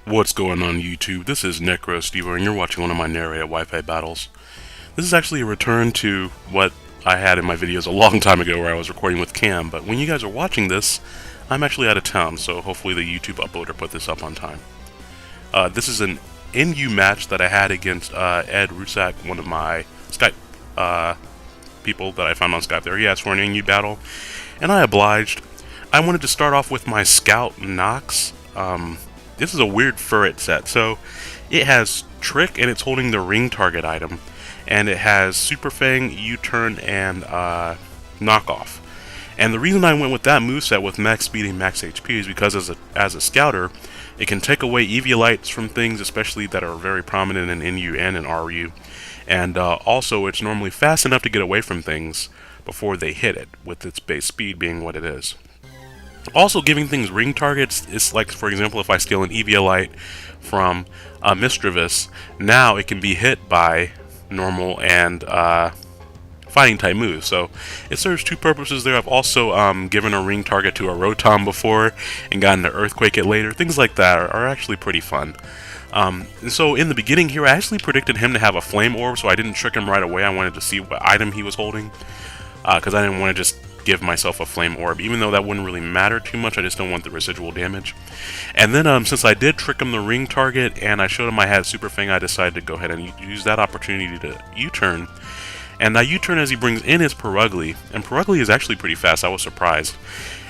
What's going on YouTube? This is Necrostevo and you're watching one of my narrated Wi-Fi battles. This is actually a return to what I had in my videos a long time ago where I was recording with Cam, but when you guys are watching this, I'm actually out of town, so hopefully the YouTube uploader put this up on time. This is an NU match that I had against Ed Rusak, one of my Skype people that I found on Skype there. He asked for an NU battle, and I obliged. I wanted to start off with my Scout Nox. This is a weird ferret set, so it has Trick and it's holding the ring target item, and it has Super Fang, U-turn, and Knockoff. And the reason I went with that moveset with max speed and max HP is because as a scouter, it can take away Eviolites from things, especially that are very prominent in NU and in RU. And also, it's normally fast enough to get away from things before they hit it, with its base speed being what it is. Also, giving things ring targets is like, for example, if I steal an Eviolite from Mischievous, now it can be hit by normal and fighting type moves. So it serves two purposes there. I've also given a ring target to a Rotom before and gotten to Earthquake it later. Things like that are actually pretty fun. And so in the beginning here, I actually predicted him to have a Flame Orb, so I didn't trick him right away. I wanted to see what item he was holding, because I didn't want to just give myself a Flame Orb, even though that wouldn't really matter too much. I just don't want the residual damage. And then since I did trick him the ring target and I showed him I had Super Fang, I decided to go ahead and use that opportunity to U-turn. And now U-turn as he brings in his Perugly, and Perugly is actually pretty fast. I was surprised.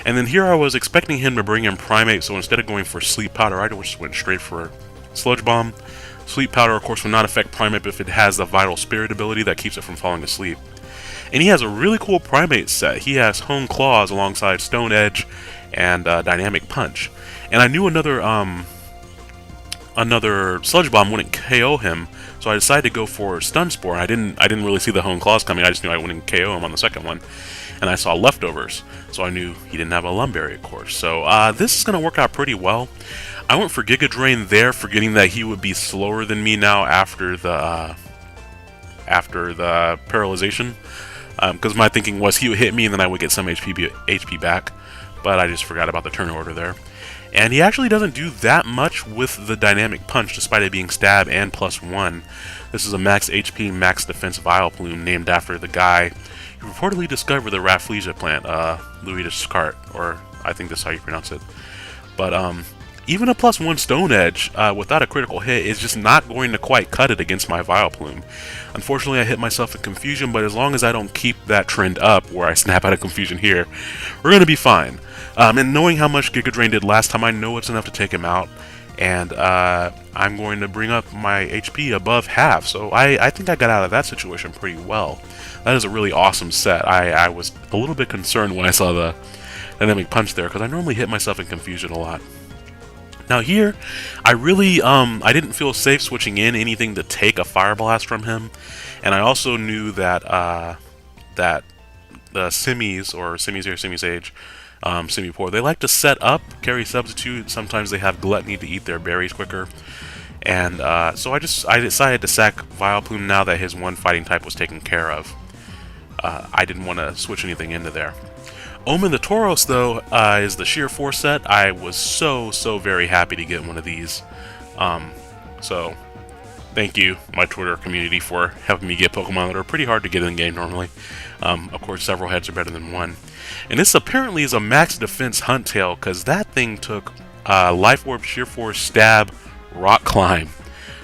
And then here I was expecting him to bring in Primate, so instead of going for Sleep Powder, I just went straight for Sludge Bomb. Sleep Powder, of course, will not affect Primate if it has the Vital Spirit ability that keeps it from falling asleep. And he has a really cool Primate set. He has Hone Claws alongside Stone Edge and Dynamic Punch. And I knew another Sludge Bomb wouldn't KO him, so I decided to go for Stun Spore. I didn't really see the Hone Claws coming. I just knew I wouldn't KO him on the second one. And I saw Leftovers, so I knew he didn't have a Lumberry, of course. So this is going to work out pretty well. I went for Giga Drain there, forgetting that he would be slower than me now after the paralyzation. Because my thinking was he would hit me and then I would get some HP back, but I just forgot about the turn order there. And he actually doesn't do that much with the Dynamic Punch, despite it being Stab and +1. This is a max HP, max defense Vileplume named after the guy who reportedly discovered the Rafflesia plant, Louis Descartes, or I think that's how you pronounce it. But even a +1 Stone Edge without a critical hit is just not going to quite cut it against my Vileplume. Unfortunately, I hit myself in Confusion, but as long as I don't keep that trend up where I snap out of Confusion here, we're going to be fine. And knowing how much Giga Drain did last time, I know it's enough to take him out. And I'm going to bring up my HP above half, so I think I got out of that situation pretty well. That is a really awesome set. I was a little bit concerned when I saw the Dynamic Punch there, because I normally hit myself in Confusion a lot. Now here, I really, I didn't feel safe switching in anything to take a Fire Blast from him, and I also knew that, that the Simis, or Simis here, Simisage, Simipour, they like to set up, carry Substitute, sometimes they have Gluttony to eat their berries quicker, and so I decided to sack Vileplume now that his one fighting type was taken care of. I didn't want to switch anything into there. Omen the Tauros, though, is the Sheer Force set. I was so very happy to get one of these. So, thank you, my Twitter community, for helping me get Pokemon that are pretty hard to get in the game normally. Of course, several heads are better than one. And this apparently is a max defense Huntail, because that thing took Life Orb, Sheer Force, Stab, Rock Climb,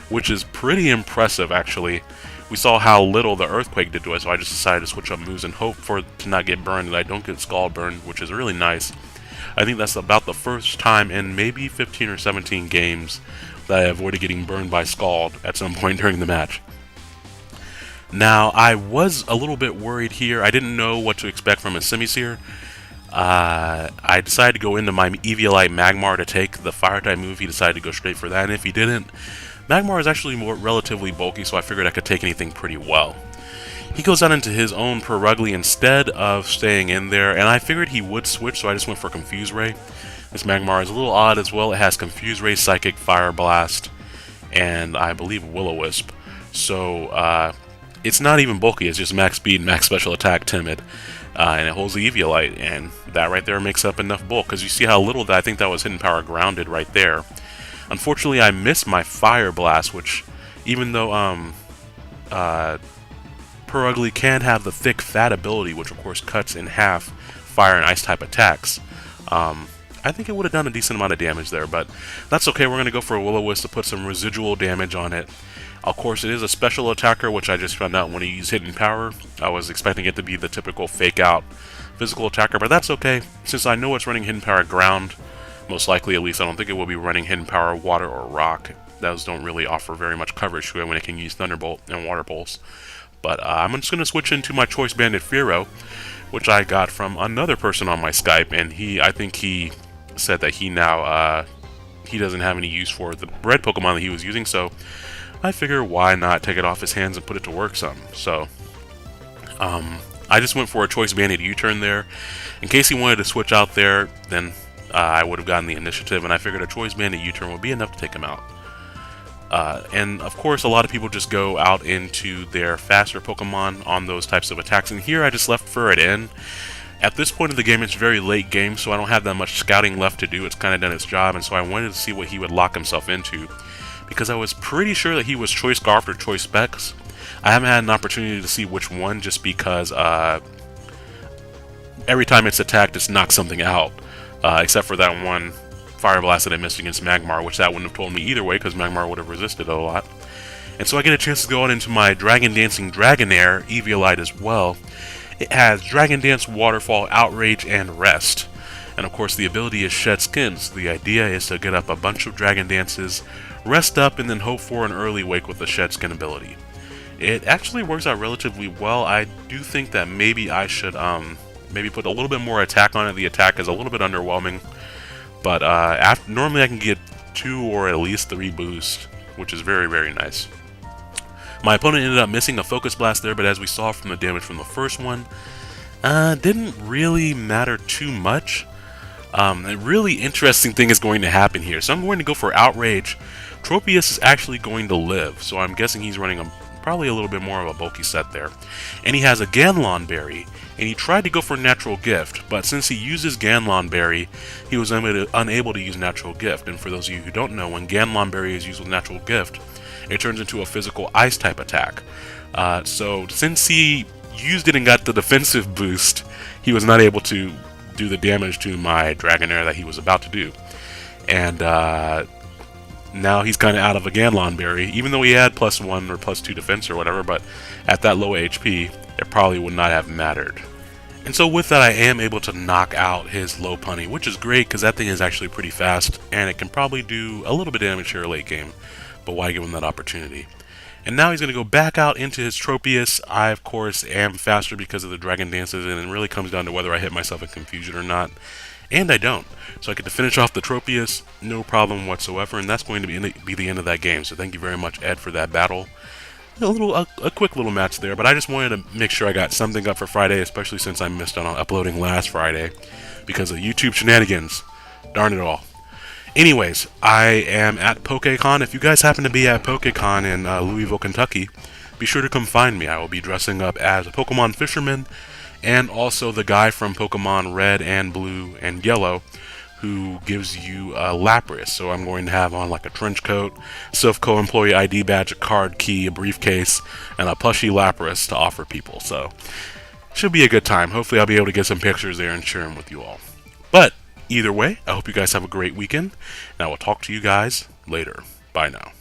which is pretty impressive, actually. We saw how little the Earthquake did to us, so I just decided to switch up moves and hope for it to not get burned, and I don't get Scald burned, which is really nice. I think that's about the first time in maybe 15 or 17 games that I avoided getting burned by Scald at some point during the match. Now, I was a little bit worried here. I didn't know what to expect from a Simisear. I decided to go into my Eviolite Magmar to take the Fire-type move. He decided to go straight for that, and if he didn't, Magmar is actually relatively bulky, so I figured I could take anything pretty well. He goes out into his own Perugly instead of staying in there, and I figured he would switch, so I just went for Confuse Ray. This Magmar is a little odd as well. It has Confuse Ray, Psychic, Fire Blast, and I believe Will-O-Wisp. So, it's not even bulky, it's just max speed, max special attack, timid. And it holds the Eviolite, and that right there makes up enough bulk, because you see how little that I think that was hidden power grounded right there. Unfortunately, I missed my Fire Blast, which, even though Ugly can have the thick fat ability, which of course cuts in half fire and ice type attacks, I think it would have done a decent amount of damage there, but that's okay. We're going to go for a Will-O-Wisp to put some residual damage on it. Of course, it is a special attacker, which I just found out when he used Hidden Power. I was expecting it to be the typical fake-out physical attacker, but that's okay. Since I know it's running Hidden Power Ground, most likely at least, I don't think it will be running Hidden Power Water or Rock. Those don't really offer very much coverage to it when it can use Thunderbolt and Water Pulse. But I'm just going to switch into my Choice Banded Fearow, which I got from another person on my Skype, and I think he said that he now, he doesn't have any use for the red Pokemon that he was using, so I figure why not take it off his hands and put it to work some. So, I just went for a Choice Banded U-turn there. In case he wanted to switch out there, then I would have gotten the initiative, and I figured a Choice Banded U-turn would be enough to take him out. And of course, a lot of people just go out into their faster Pokemon on those types of attacks, and here I just left Furret in. At this point in the game, it's very late game, so I don't have that much scouting left to do. It's kind of done its job, and so I wanted to see what he would lock himself into, because I was pretty sure that he was Choice Scarf or Choice Specs. I haven't had an opportunity to see which one, just because every time it's attacked, it's knocked something out, except for that one Fire Blast that I missed against Magmar, which that wouldn't have told me either way, because Magmar would have resisted it a lot. And so I get a chance to go out into my Dragon Dancing Dragonair Eviolite as well. It has Dragon Dance, Waterfall, Outrage, and Rest. And of course the ability is Shed Skin, so the idea is to get up a bunch of Dragon Dances, rest up, and then hope for an early wake with the Shed Skin ability. It actually works out relatively well. I do think that maybe I should maybe put a little bit more attack on it. The attack is a little bit underwhelming, but normally I can get 2 or at least 3 boosts, which is very, very nice. My opponent ended up missing a Focus Blast there, but as we saw from the damage from the first one, didn't really matter too much. A really interesting thing is going to happen here. So I'm going to go for Outrage. Tropius is actually going to live, so I'm guessing he's running probably a little bit more of a bulky set there. And he has a Ganlon Berry, and he tried to go for Natural Gift, but since he uses Ganlon Berry, he was unable to use Natural Gift. And for those of you who don't know, when Ganlon Berry is used with Natural Gift, it turns into a physical Ice type attack. So since he used it and got the defensive boost, he was not able to do the damage to my Dragonair that he was about to do. And now he's kind of out of a Ganlon Berry, even though he had +1 or +2 defense or whatever, but at that low HP, it probably would not have mattered. And so with that, I am able to knock out his Lopunny, which is great because that thing is actually pretty fast, and it can probably do a little bit of damage here late game, but why give him that opportunity? And now he's going to go back out into his Tropius. I, of course, am faster because of the Dragon Dances, and it really comes down to whether I hit myself in Confusion or not. And I don't. So I get to finish off the Tropius, no problem whatsoever, and that's going to be the end of that game. So thank you very much, Ed, for that battle. A quick little match there, but I just wanted to make sure I got something up for Friday, especially since I missed out on uploading last Friday because of YouTube shenanigans. Darn it all. Anyways, I am at PokeCon. If you guys happen to be at PokeCon in Louisville, Kentucky, be sure to come find me. I will be dressing up as a Pokemon fisherman and also the guy from Pokemon Red and Blue and Yellow who gives you Lapras. So I'm going to have on like a trench coat, Silphco employee ID badge, a card key, a briefcase, and a plushy Lapras to offer people. So should be a good time. Hopefully I'll be able to get some pictures there and share them with you all. But either way, I hope you guys have a great weekend, and I will talk to you guys later. Bye now.